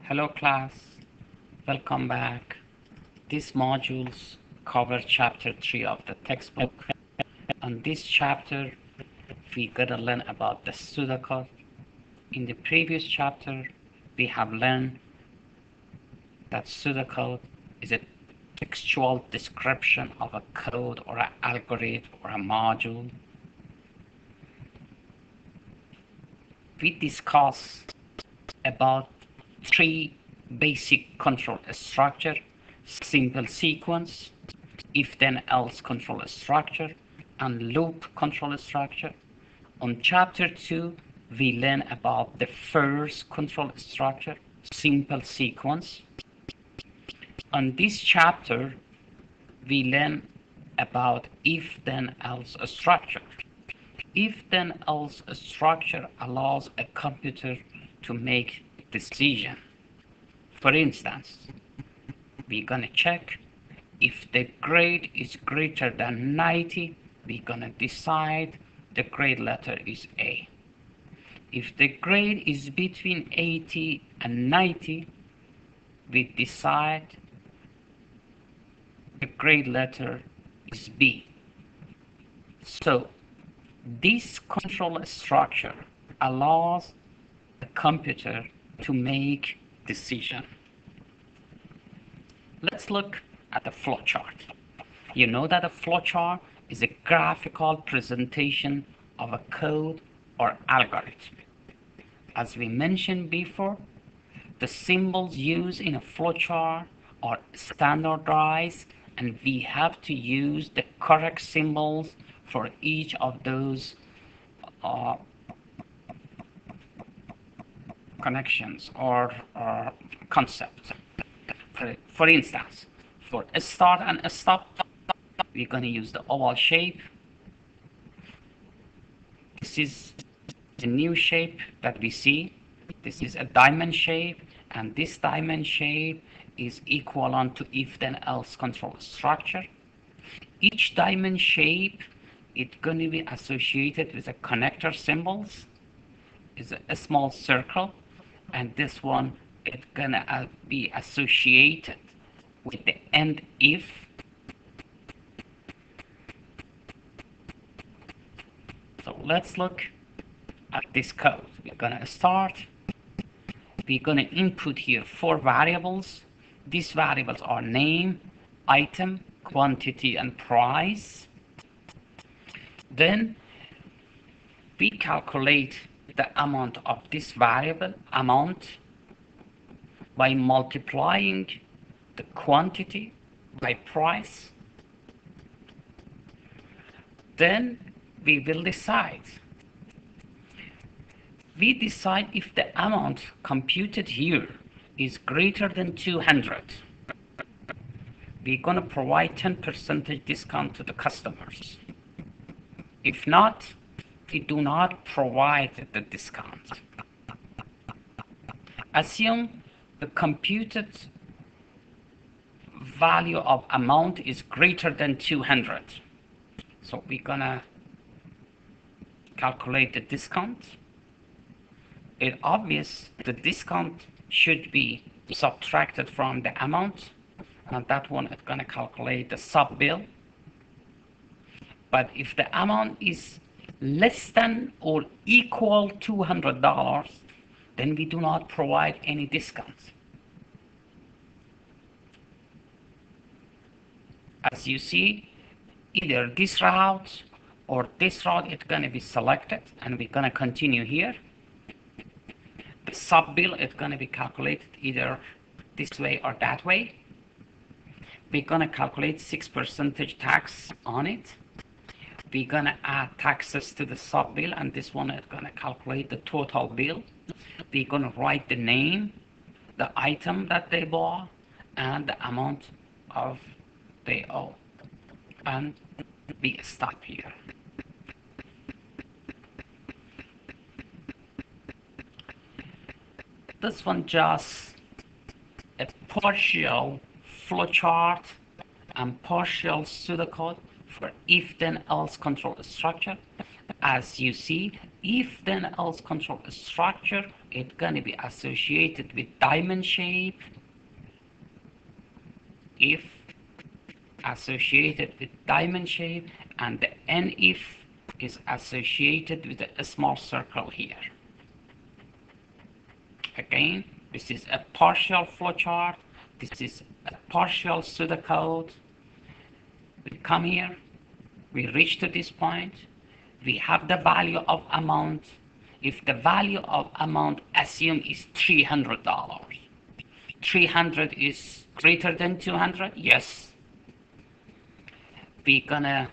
Hello class, welcome back. These modules cover chapter 3 of the textbook. On this chapter, we're gonna learn about the pseudocode. In the previous chapter, we have learned that pseudocode is a textual description of a code or an algorithm or a module. We discussed about three basic control structure: simple sequence, if then else control structure, and loop control structure. On chapter 2, we learn about the first control structure, simple sequence. On this chapter, we learn about if then else structure. If then else structure allows a computer to make decision. For instance, we're gonna check if the grade is greater than 90, we're gonna decide the grade letter is A. If the grade is between 80 and 90, we decide the grade letter is B. So this control structure allows the computer to make decision. Let's look at the flowchart. You know that a flowchart is a graphical presentation of a code or algorithm. As we mentioned before, the symbols used in a flowchart are standardized, and we have to use the correct symbols for each of those connections or concepts. For instance, for a start and a stop, we're going to use the oval shape. This is the new shape that we see. This is a diamond shape, and this diamond shape is equivalent to if then else control structure. Each diamond shape is going to be associated with a connector symbols, is a small circle, and this one is gonna be associated with the end if. So let's look at this code. We're gonna start. We're gonna input here 4 variables. These variables are name, item, quantity, and price. Then we calculate the amount of this variable amount by multiplying the quantity by price. Then we will decide. We decide if the amount computed here is greater than 200. We're going to provide 10% discount to the customers. If not, we do not provide the discount. Assume the computed value of amount is greater than 200. So we're gonna calculate the discount. It's obvious the discount should be subtracted from the amount, and that one is gonna calculate the sub bill. But if the amount is less than or equal to $200, then we do not provide any discounts. As you see, either this route or this route is going to be selected, and we're going to continue here. The sub bill is going to be calculated either this way or that way. We're going to calculate 6% tax on it. We're going to add taxes to the sub bill, and this one is going to calculate the total bill. We're going to write the name, the item that they bought, and the amount of they owe, and we stop here. This one just a partial flowchart and partial pseudocode for if then else control structure. As you see, If then else control structure, it's gonna be associated with diamond shape. If associated with diamond shape, and the NF is associated with a small circle here. Again, this is a partial flowchart. This is a partial pseudocode. We come here, we reach to this point, we have the value of amount. If the value of amount assume is $300, 300 is greater than 200, yes. We're gonna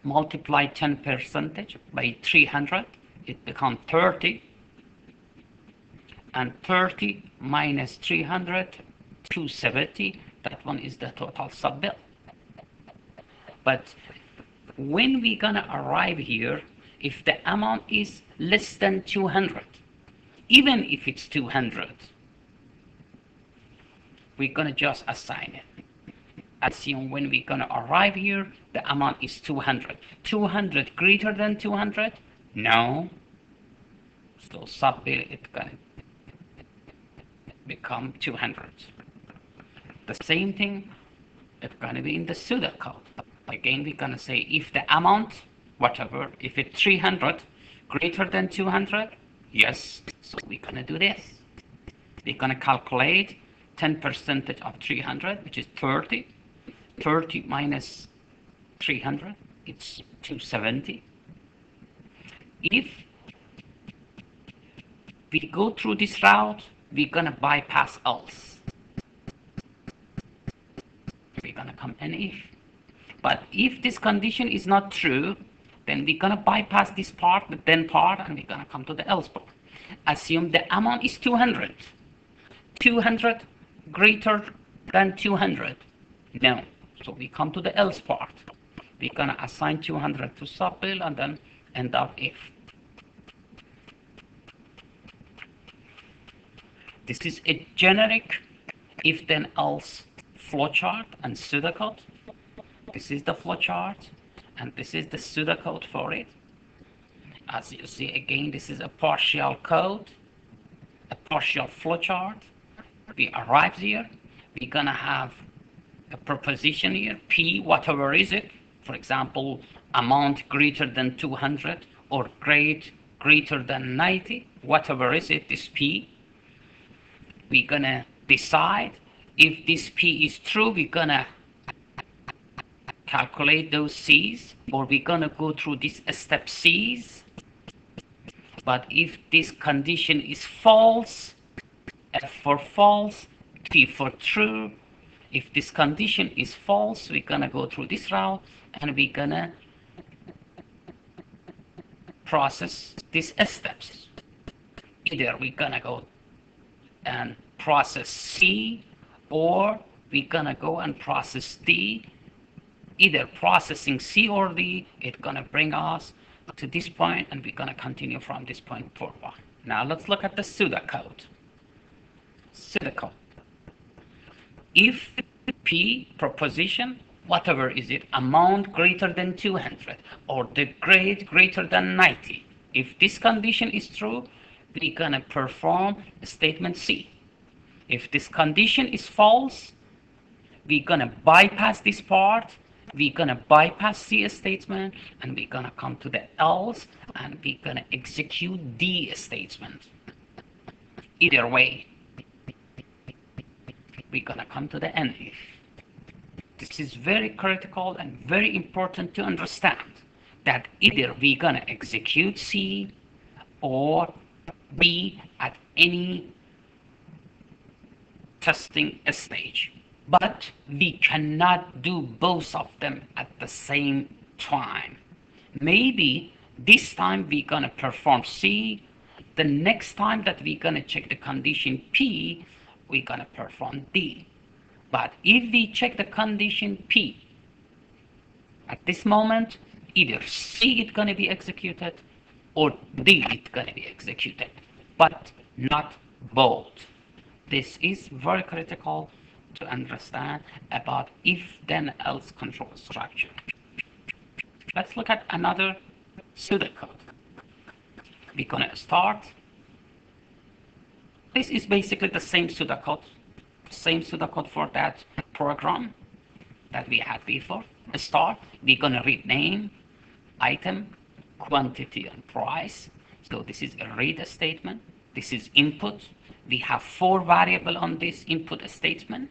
multiply 10% by 300, it becomes 30, and 30 minus 300, 270, that one is the total sub-bill. But when we're gonna arrive here, if the amount is less than 200, even if it's 200, we're gonna just assign it. Assume when we're gonna arrive here, the amount is 200. 200 greater than 200? No. So sub-bill it's gonna become 200. The same thing, it's gonna be in the pseudocode. Again, we're gonna say if the amount, whatever, if it's 300 greater than 200, yes. So we're gonna do this. We're gonna calculate 10% of 300, which is 30. 30 minus 300, it's 270. If we go through this route, we're gonna bypass else. We're gonna come and if. But if this condition is not true, then we're gonna bypass this part, the then part, and we're gonna come to the else part. Assume the amount is 200. 200 greater than 200. No. So we come to the else part. We're gonna assign 200 to sub-bill and then end up if. This is a generic if then else flowchart and pseudocode. This is the flowchart and this is the pseudocode for it. As you see again, this is a partial code, a partial flowchart. We arrive here, we're gonna have a proposition here, P, whatever is it. For example, amount greater than 200 or greater than 90, whatever is it, this P. We're gonna decide if this P is true, we're gonna calculate those C's, or we're gonna go through this step C's. But if this condition is false, F for false, T for true. If this condition is false, we're gonna go through this route and we're gonna process these steps. Either we're gonna go and process C, or we're gonna go and process D. Either processing C or D, it's gonna bring us to this point and we're gonna continue from this point forward. Now let's look at the pseudocode. Pseudocode. If P proposition, whatever is it, amount greater than 200 or the grade greater than 90, if this condition is true, we're gonna perform statement C. If this condition is false, we're gonna bypass this part, we're gonna bypass C statement, and we're gonna come to the else, and we're gonna execute D statement. Either way, we're gonna come to the end if. This is very critical and very important to understand that either we're gonna execute C or B at any testing stage. But we cannot do both of them at the same time. Maybe this time we're gonna perform C, the next time that we're gonna check the condition P, we're gonna perform D. But if we check the condition P, at this moment, either C is gonna be executed or D is gonna be executed, but not both. This is very critical to understand about if-then-else control structure. Let's look at another pseudocode. We're gonna start. This is basically the same pseudocode for that program that we had before. Start, we're gonna read name, item, quantity, and price. So this is a read statement. This is input. We have 4 variables on this input statement.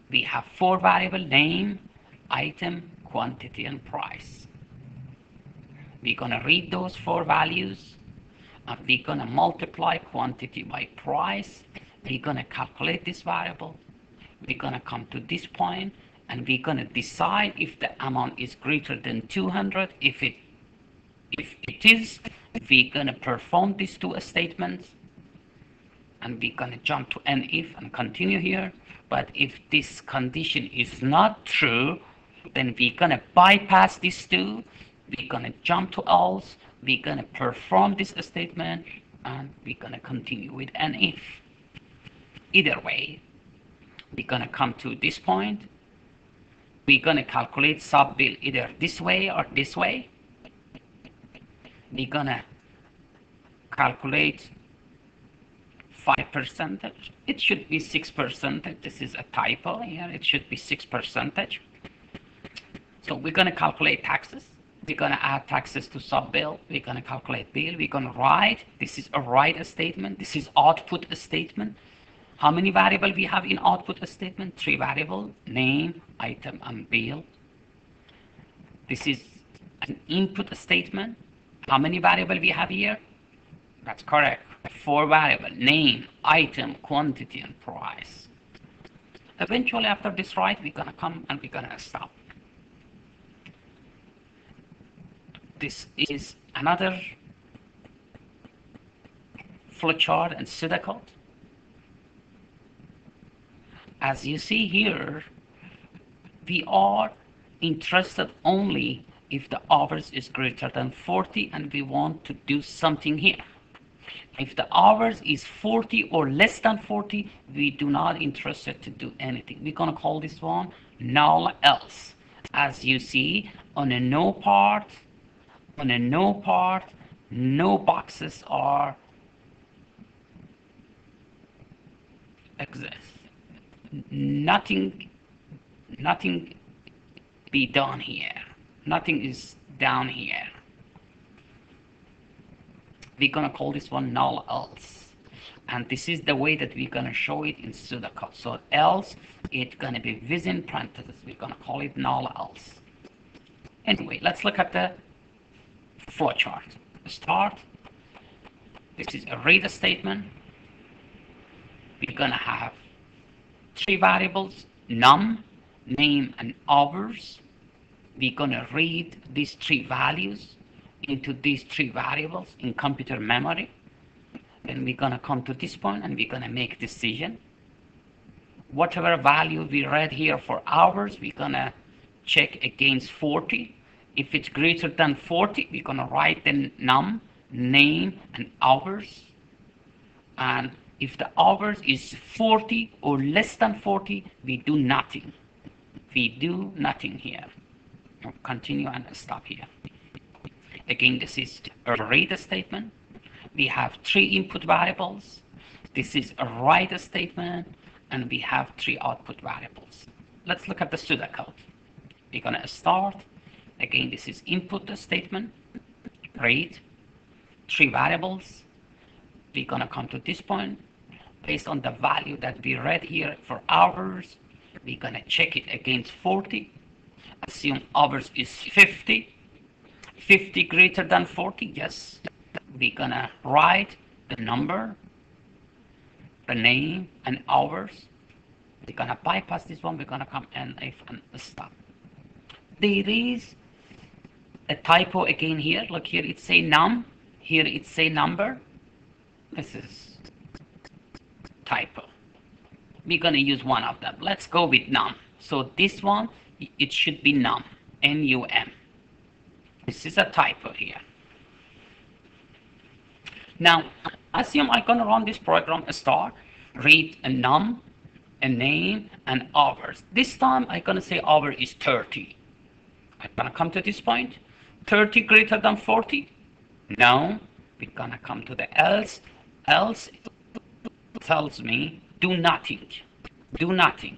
We have 4 variables: name, item, quantity, and price. We're gonna read those 4 values, and we're gonna multiply quantity by price. We're gonna calculate this variable. We're gonna come to this point, and we're gonna decide if the amount is greater than 200. If it is, we're gonna perform these 2 statements, and we're gonna jump to an if and continue here. But if this condition is not true, then we're gonna bypass these 2. We're gonna jump to else. We're gonna perform this statement, and we're gonna continue with an if. Either way, we're gonna come to this point. We're gonna calculate sub-bill either this way or this way. We're gonna calculate 5%. It should be 6%. This is a typo here. It should be 6%. So we're gonna calculate taxes. We're gonna add taxes to sub-bill. We're gonna calculate bill. We're gonna write. This is a write statement. This is output statement. How many variables we have in output statement? 3 variables: name, item, and bill. This is an input statement. How many variables we have here? That's correct. 4 variables: name, item, quantity, and price. Eventually, after this write, we're gonna come and we're gonna stop. This is another flowchart and pseudocode. As you see here, we are interested only if the hours is greater than 40, and we want to do something here. If the hours is 40 or less than 40, we do not interested to do anything. We're gonna call this one null else. As you see, on a no part, no boxes are exist. Nothing be done here. Nothing is down here. We're gonna call this one null else, and this is the way that we're gonna show it in pseudocode. So else, it's gonna be within parentheses. We're gonna call it null else. Anyway, let's look at the flowchart. Start. This is a read statement. We're gonna have 3 variables: num, name, and hours. We're gonna read these 3 values into these 3 variables in computer memory. Then we're gonna come to this point and we're gonna make decision. Whatever value we read here for hours, we're gonna check against 40. If it's greater than 40, we're gonna write the num, name, and hours. And if the hours is 40 or less than 40, we do nothing. We do nothing here. We'll continue and stop here. Again, this is a read statement. We have 3 input variables. This is a write statement, and we have 3 output variables. Let's look at the pseudocode. We're gonna start. Again, this is input statement, read, 3 variables. We're gonna come to this point. Based on the value that we read here for hours, we're gonna check it against 40. Assume hours is 50. 50 greater than 40, yes. We're gonna write the number, the name, and hours. We're gonna bypass this one. We're gonna come and if and stop. There is a typo again here. Look here, it say num. Here it say number. This is typo. We're gonna use one of them. Let's go with num. So this one, it should be num, N-U-M. This is a typo here. Now, assume I'm gonna run this program, start, read a num, a name, and hours. This time I'm gonna say hour is 30. I'm gonna come to this point. 30 greater than 40? No. We're gonna come to the else. Else tells me do nothing. Do nothing.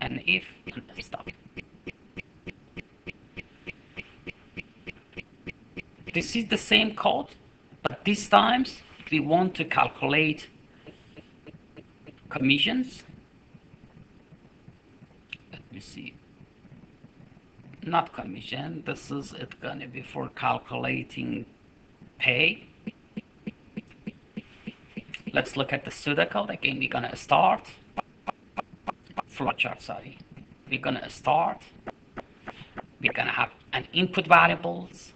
And if and stop. This is the same code, but this times we want to calculate commissions. Let me see. Not commission. This is it gonna be for calculating pay. Let's look at the pseudocode again. We're gonna start flowchart. Sorry, we're gonna start. We're gonna have an input variables.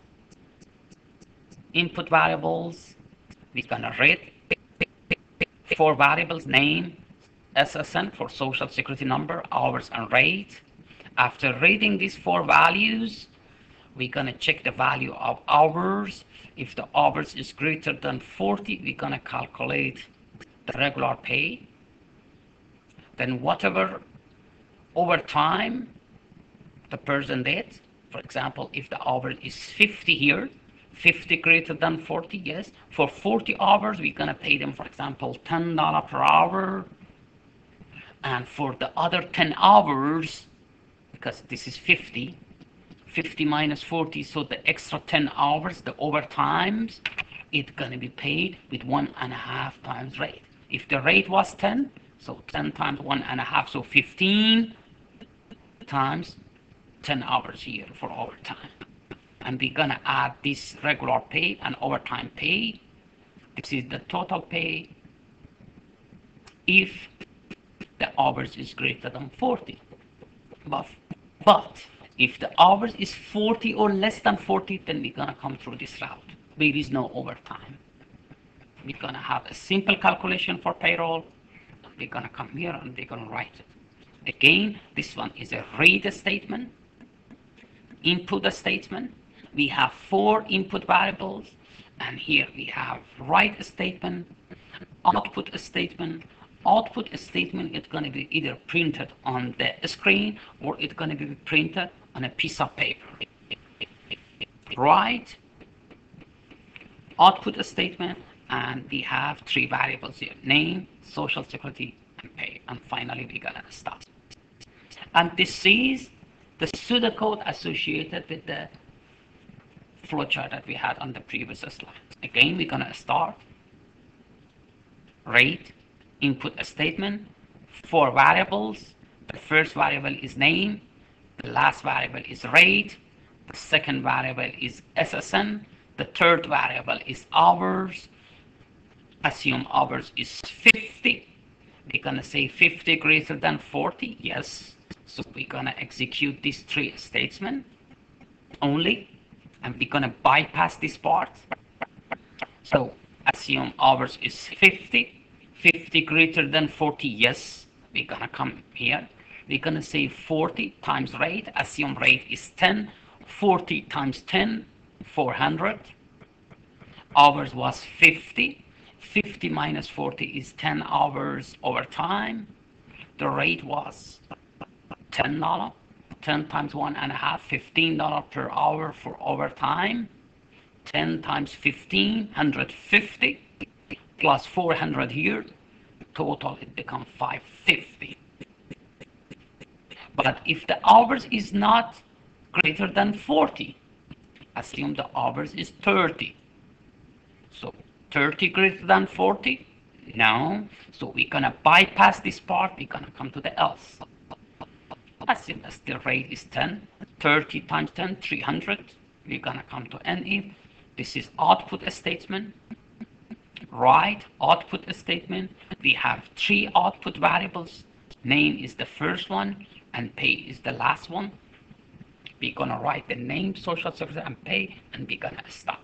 Input variables. We're gonna read 4 variables: name, SSN for social security number, hours, and rate. After reading these 4 values, we're gonna check the value of hours. If the hours is greater than 40, we're gonna calculate the regular pay. Then whatever overtime the person did, for example, if the hour is 50 here, 50 greater than 40, yes. For 40 hours, we're gonna pay them, for example, $10 per hour. And for the other 10 hours, because this is 50 minus 40, so the extra 10 hours, the overtimes, it's gonna be paid with 1.5 times rate. If the rate was 10, so 10 times 1.5, so 15 times 10 hours here for overtime. And we're gonna add this regular pay and overtime pay. This is the total pay if the hours is greater than 40. But if the hours is 40 or less than 40, then we're gonna come through this route. There is no overtime. We're gonna have a simple calculation for payroll. We're gonna come here and we're gonna write it. Again, this one is a read statement, input statement. We have 4 input variables, and here we have write statement, output statement. Output statement is going to be either printed on the screen or it's going to be printed on a piece of paper. Write, output statement, and we have 3 variables here: name, social security, and pay. And finally, we're going to stop. And this is the pseudocode associated with the flowchart that we had on the previous slide. Again, we're going to start, rate, input a statement, 4 variables. The first variable is name, the last variable is rate, the second variable is SSN, the third variable is hours. Assume hours is 50. We're gonna say 50 greater than 40, yes. So we're gonna execute these 3 statements only, and we're gonna bypass this part. So assume hours is 50. 50 greater than 40, yes. We're gonna come here. We're gonna say 40 times rate. Assume rate is 10. 40 times 10, 400. Hours was 50. 50 minus 40 is 10 hours overtime. The rate was $10. 10 times 1.5, $15 per hour for overtime. 10 times 15, 150. Plus 400 here, total it becomes 550. But if the hours is not greater than 40, assume the hours is 30. So 30 greater than 40? No. So we're gonna bypass this part, we're gonna come to the else. Assume the rate is 10, 30 times 10, 300. We're gonna come to if. This is output statement. Write output statement. We have 3 output variables. Name is the first one and pay is the last one. We're gonna write the name, social security, and pay, and we're gonna stop.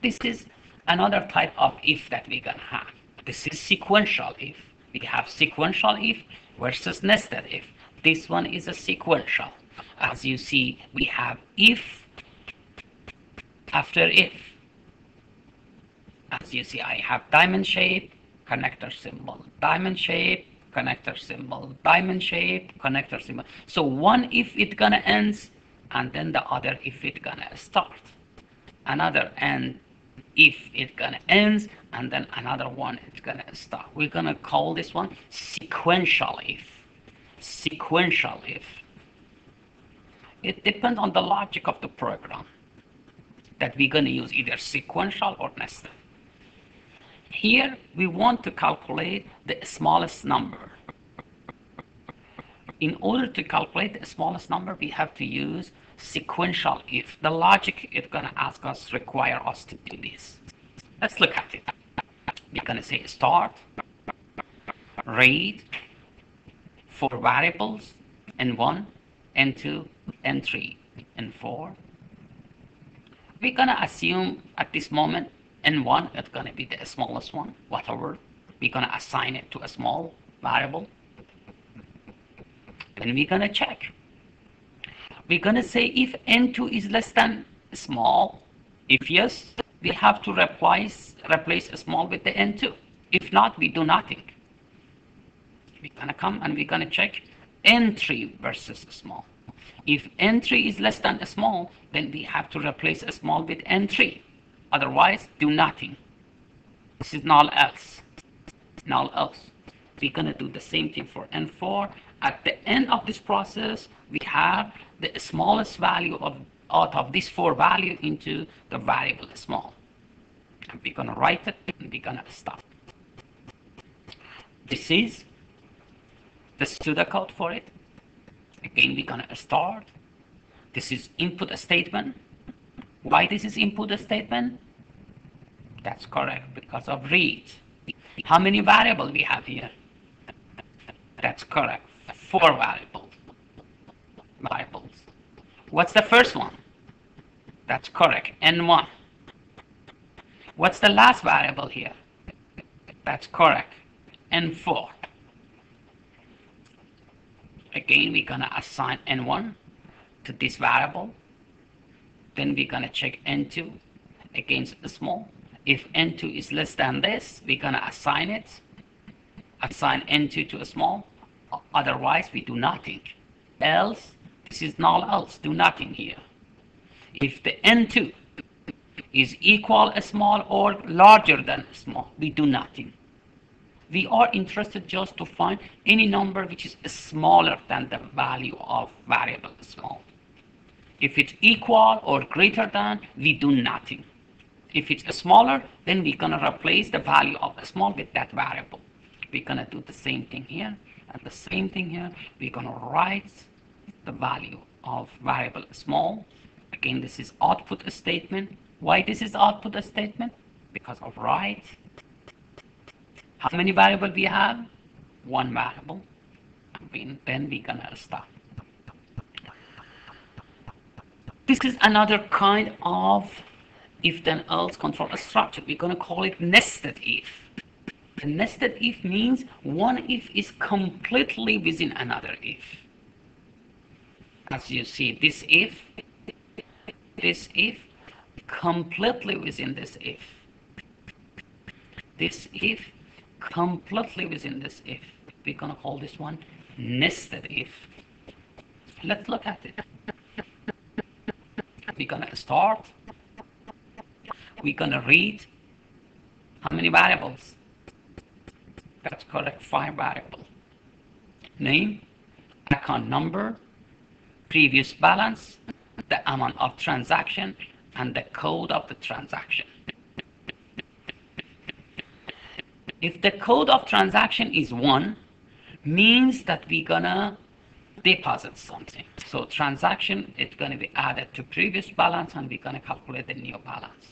This is another type of if that we're gonna have. This is sequential if. We have sequential if versus nested if. This one is a sequential. As you see, we have if after if. As you see, I have diamond shape, connector symbol, diamond shape, connector symbol, diamond shape, connector symbol. So one if it gonna ends, and then the other if it gonna start. another and if it's gonna end, and then another one it's gonna stop. We're gonna call this one sequential if. Sequential if. It depends on the logic of the program that we're gonna use, either sequential or nested. Here we want to calculate the smallest number. In order to calculate the smallest number, we have to use sequential if. The logic is gonna ask us, require us to do this. Let's look at it. We're gonna say start, read, for variables, n1, n2, n3, n4. We're gonna assume at this moment n1 is gonna be the smallest one, whatever. We're gonna assign it to a small variable. Then we're gonna check. We're gonna say if n2 is less than small. If yes, we have to replace small with the n2. If not, we do nothing. We're gonna come and we're gonna check n3 versus small. If n3 is less than small, then we have to replace a small with n3. Otherwise, do nothing. This is null else. Null else. We're gonna do the same thing for n4. At the end of this process, we have the smallest value out of this 4 value into the variable small. And we're gonna write it and we're gonna stop. This is the pseudocode for it. Again, we're gonna start. This is input statement. Why this is input statement? That's correct, because of read. How many variables we have here? That's correct, 4 variables. What's the first one? That's correct, n1. What's the last variable here? That's correct, n4. Again, we're gonna assign n1 to this variable. Then we're gonna check n2 against the small. If n2 is less than this, we're gonna assign it. Assign n2 to a small. Otherwise, we do nothing. Else, this is null else. Do nothing here. If the n2 is equal a small or larger than small, we do nothing. We are interested just to find any number which is smaller than the value of variable small. If it's equal or greater than, we do nothing. If it's smaller, then we're gonna replace the value of a small with that variable. We're gonna do the same thing here, and the same thing here. We're gonna write the value of variable small. Again, this is output statement. Why this is output statement? Because of write. How many variables we have? 1 variable. Then we're gonna stop. This is another kind of if then else control structure. We're gonna call it nested if. The nested if means one if is completely within another if. As you see, this if completely within this if. This if completely within this if. We're gonna call this one nested if. Let's look at it. We're gonna start. We're gonna read. How many variables? That's correct, 5 variables. Name, account number, previous balance, the amount of transaction, and the code of the transaction. If the code of transaction is 1, means that we're gonna deposit something. So transaction is gonna be added to previous balance and we're gonna calculate the new balance.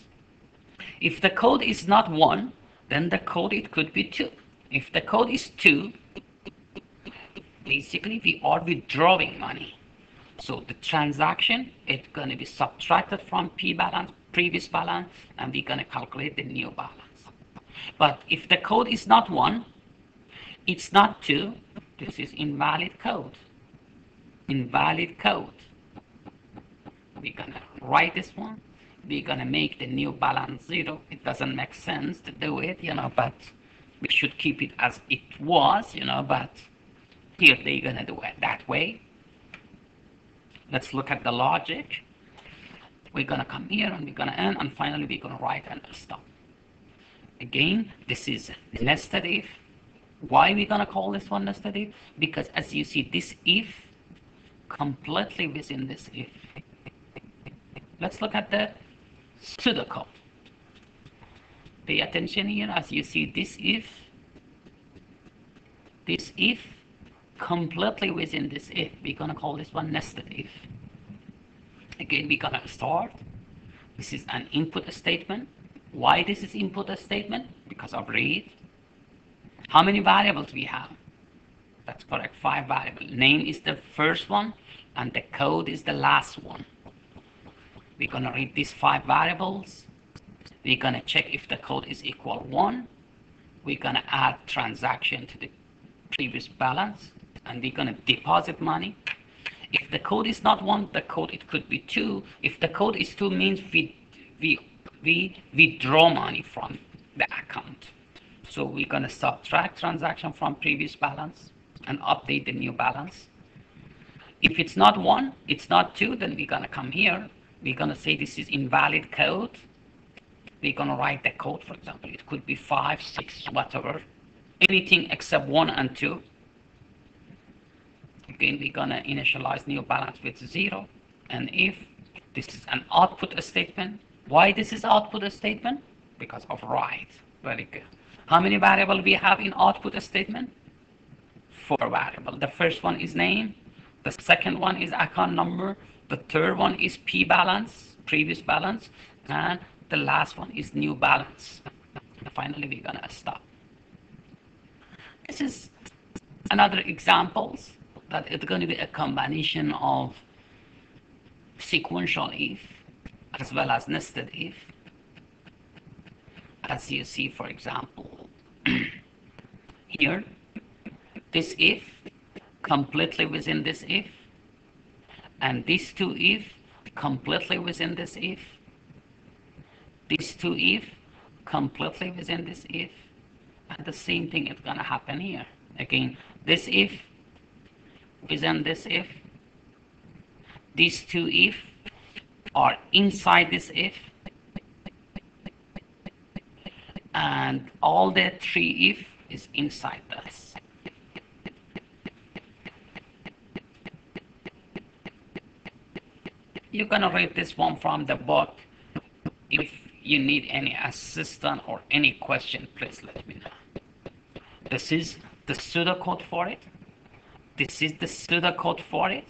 If the code is not 1, then the code it could be 2. If the code is 2, basically we are withdrawing money. So the transaction is going to be subtracted from previous balance, and we're going to calculate the new balance. But if the code is not 1, it's not 2, this is invalid code. Invalid code. We're going to write this one. We're going to make the new balance 0. It doesn't make sense to do it, but we should keep it as it was, but here they're going to do it that way. Let's look at the logic. We're gonna come here and we're gonna end, and finally we're gonna write and stop. Again, this is nested if. Why we gonna call this one nested if? Because as you see, this if completely within this if. Let's look at the pseudocode. Pay attention here. As you see, this if completely within this if. We're gonna call this one nested if. Again, we're gonna start. This is an input statement. Why this is input statement? Because of read. How many variables we have? That's correct, 5 variables. Name is the first one, and the code is the last one. We're gonna read these 5 variables. We're gonna check if the code is equal 1. We're gonna add transaction to the previous balance, and we're gonna deposit money. If the code is not 1, the code it could be 2. If the code is 2, means we withdraw money from the account. So we're gonna subtract transaction from previous balance and update the new balance. If it's not 1, it's not 2, then we're gonna come here. We're gonna say this is invalid code. We're gonna write the code, for example. It could be 5, 6, whatever. Anything except 1 and 2. Again, we're gonna initialize new balance with 0. And if this is an output statement. Why this is output statement? Because of write. Very good. How many variables we have in output statement? 4 variables. The first one is name. The second one is account number. The third one is P balance, previous balance. And the last one is new balance. And finally, we're gonna stop. This is another examples that it's going to be a combination of sequential if as well as nested if. As you see, for example, here, this if completely within this if, and these 2 if completely within this if, these 2 if completely within this if, and the same thing is gonna happen here. Again, this if within this if, these 2 if are inside this if, and all the 3 if is inside this. You're gonna read this one from the book. If you need any assistance or any question, please let me know. This is the pseudocode for it. This is the pseudocode for it.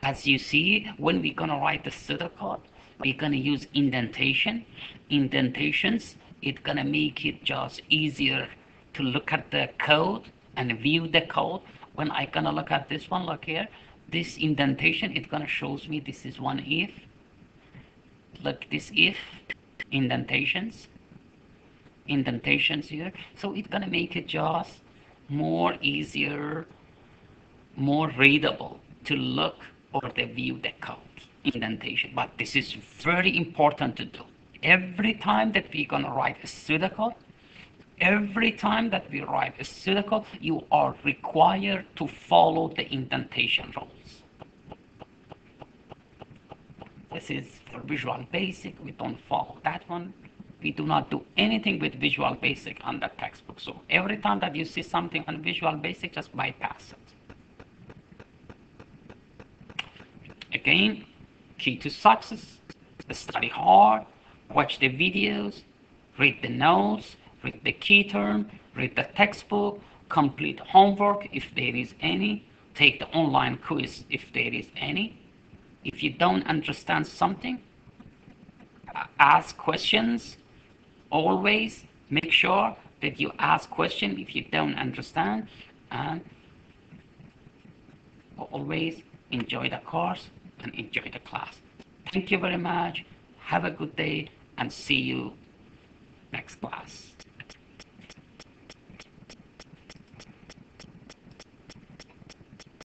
As you see, when we're gonna write the pseudocode, we're gonna use indentation. Indentations, it's gonna make it just easier to look at the code and view the code. When I gonna look at this one, look here, this indentation, it's gonna shows me this is one if. Look, this if, indentations here. So it's gonna make it just more easier, more readable to look or to view the code indentation. But this is very important to do. Every time that we're gonna write a pseudocode, every time that we write a pseudocode, you are required to follow the indentation rules. This is for Visual Basic. We don't follow that one. We do not do anything with Visual Basic on the textbook. So every time that you see something on Visual Basic, just bypass it. Again, key to success: study hard, watch the videos, read the notes, read the key term, read the textbook, complete homework if there is any, take the online quiz if there is any. If you don't understand something, ask questions. Always make sure that you ask questions if you don't understand, and always enjoy the course and enjoy the class. Thank you very much. Have a good day and see you next class.